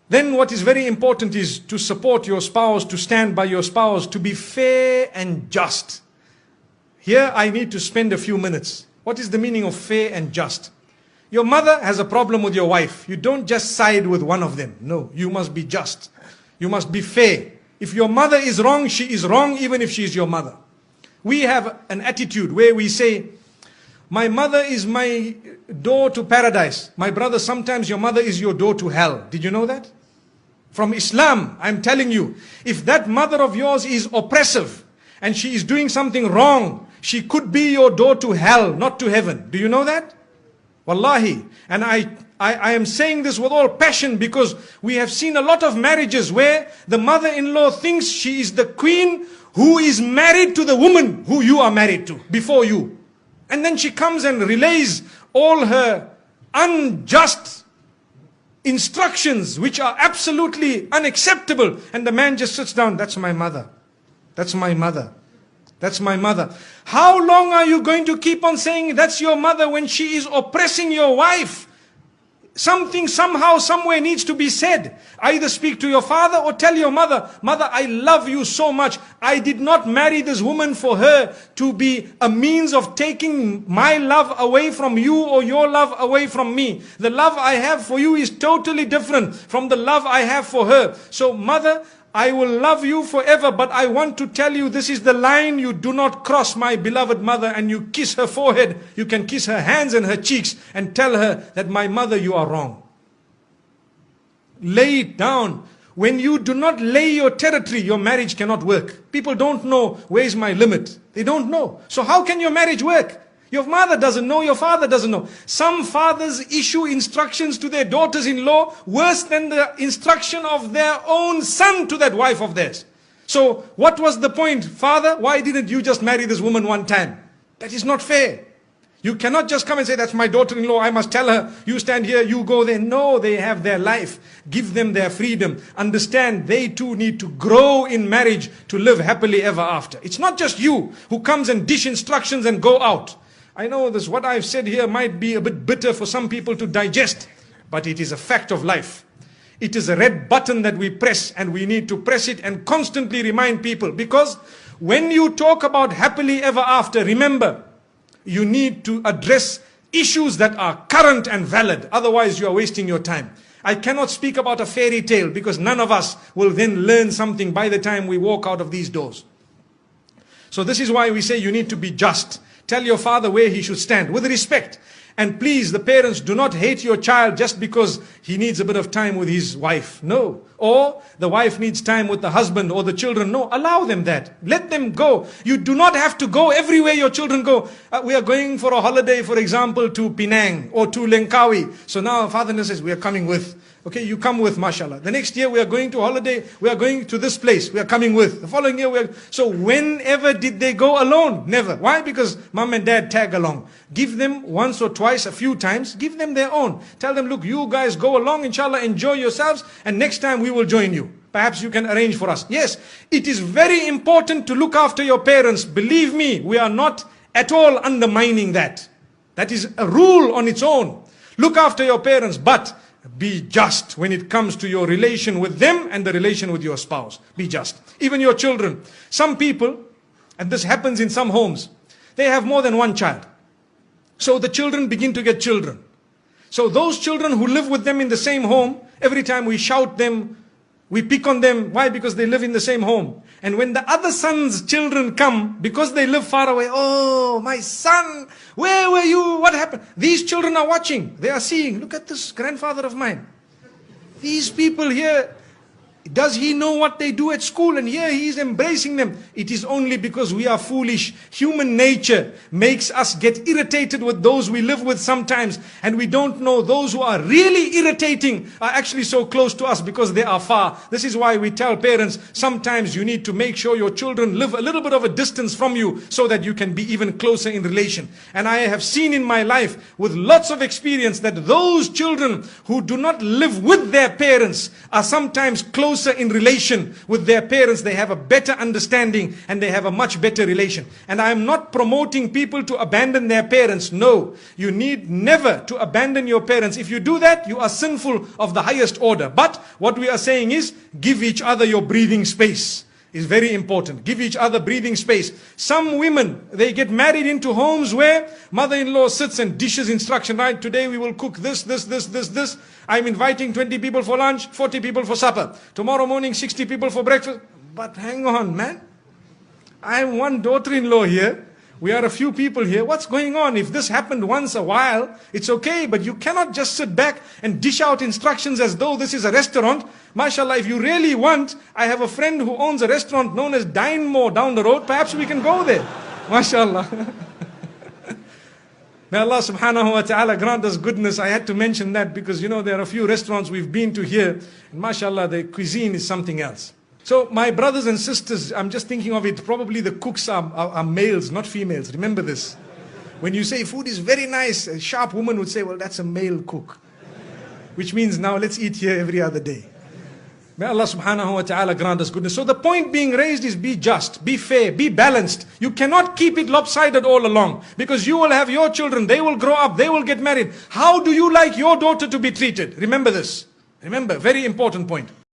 Then what is very important is to support your spouse, to stand by your spouse, to be fair and just. Here I need to spend a few minutes. What is the meaning of fair and just? Your mother has a problem with your wife. You don't just side with one of them. No, you must be just. You must be fair. If your mother is wrong, she is wrong even if she is your mother. We have an attitude where we say, my mother is my door to paradise. My brother, sometimes your mother is your door to hell. Did you know that? From Islam, I'm telling you, if that mother of yours is oppressive and she is doing something wrong, she could be your door to hell, not to heaven. Do you know that? Wallahi. And I am saying this with all passion because we have seen a lot of marriages where the mother-in-law thinks she is the queen who is married to the woman who you are married to before you. And then she comes and relays all her unjust instructions which are absolutely unacceptable. And the man just sits down. That's my mother. That's my mother. That's my mother. How long are you going to keep on saying that's your mother when she is oppressing your wife? Something somehow, somewhere needs to be said. Either speak to your father or tell your mother, mother, I love you so much. I did not marry this woman for her to be a means of taking my love away from you or your love away from me. The love I have for you is totally different from the love I have for her. So mother, I will love you forever, but I want to tell you this is the line you do not cross, my beloved mother. And you kiss her forehead, you can kiss her hands and her cheeks and tell her that my mother, you are wrong. Lay it down. When you do not lay your territory, your marriage cannot work. People don't know where is my limit. They don't know. So how can your marriage work? Your mother doesn't know, your father doesn't know. Some fathers issue instructions to their daughters-in-law worse than the instruction of their own son to that wife of theirs. So what was the point? Father, why didn't you just marry this woman one time? That is not fair. You cannot just come and say, that's my daughter-in-law, I must tell her, you stand here, you go there. No, they have their life. Give them their freedom. Understand, they too need to grow in marriage to live happily ever after. It's not just you who comes and dish instructions and go out. I know this, what I've said here might be a bit bitter for some people to digest, but it is a fact of life. It is a red button that we press, and we need to press it and constantly remind people. Because when you talk about happily ever after, remember, you need to address issues that are current and valid. Otherwise, you are wasting your time. I cannot speak about a fairy tale because none of us will then learn something by the time we walk out of these doors. So this is why we say you need to be just. Tell your father where he should stand with respect. And please, the parents, do not hate your child just because he needs a bit of time with his wife. No. Or the wife needs time with the husband or the children. No, allow them that. Let them go. You do not have to go everywhere your children go. We are going for a holiday, for example, to Penang or to Langkawi. So now father says, we are coming with. Okay, you come with, mashallah. The next year we are going to holiday, we are going to this place, we are coming with. The following year we are... So whenever did they go alone? Never. Why? Because mom and dad tag along. Give them once or twice, a few times, give them their own. Tell them, look, you guys go along, inshallah, enjoy yourselves, and next time we will join you. Perhaps you can arrange for us. Yes, it is very important to look after your parents. Believe me, we are not at all undermining that. That is a rule on its own. Look after your parents, but be just when it comes to your relation with them and the relation with your spouse. Be just. Even your children. Some people, and this happens in some homes, they have more than one child. So the children begin to get children. So those children who live with them in the same home, every time we shout them, we pick on them. Why? Because they live in the same home. And when the other son's children come, because they live far away, oh, my son, where were you? What happened? These children are watching. They are seeing, look at this grandfather of mine. These people here, does he know what they do at school? And here he is embracing them. It is only because we are foolish. Human nature makes us get irritated with those we live with sometimes. And we don't know those who are really irritating are actually so close to us because they are far. This is why we tell parents, sometimes you need to make sure your children live a little bit of a distance from you so that you can be even closer in relation. And I have seen in my life with lots of experience that those children who do not live with their parents are sometimes closer closer in relation with their parents, they have a better understanding and they have a much better relation. And I am not promoting people to abandon their parents. No, you need never to abandon your parents. If you do that, you are sinful of the highest order. But what we are saying is, give each other your breathing space. Is very important. Give each other breathing space. Some women, they get married into homes where mother-in-law sits and dishes instruction, right? Today we will cook this. I'm inviting 20 people for lunch, 40 people for supper. Tomorrow morning, 60 people for breakfast. But hang on, man. I am one daughter-in-law here. We are a few people here. What's going on? If this happened once a while, it's okay. But you cannot just sit back and dish out instructions as though this is a restaurant. MashaAllah, if you really want, I have a friend who owns a restaurant known as Dine More down the road. Perhaps we can go there. MashaAllah. May Allah subhanahu wa ta'ala grant us goodness. I had to mention that because, you know, there are a few restaurants we've been to here. And MashaAllah, the cuisine is something else. So my brothers and sisters, I'm just thinking of it, probably the cooks are males, not females. Remember this. When you say food is very nice, a sharp woman would say, well, that's a male cook. Which means now let's eat here every other day. May Allah subhanahu wa ta'ala grant us goodness. So the point being raised is be just, be fair, be balanced. You cannot keep it lopsided all along. Because you will have your children, they will grow up, they will get married. How do you like your daughter to be treated? Remember this. Remember, very important point.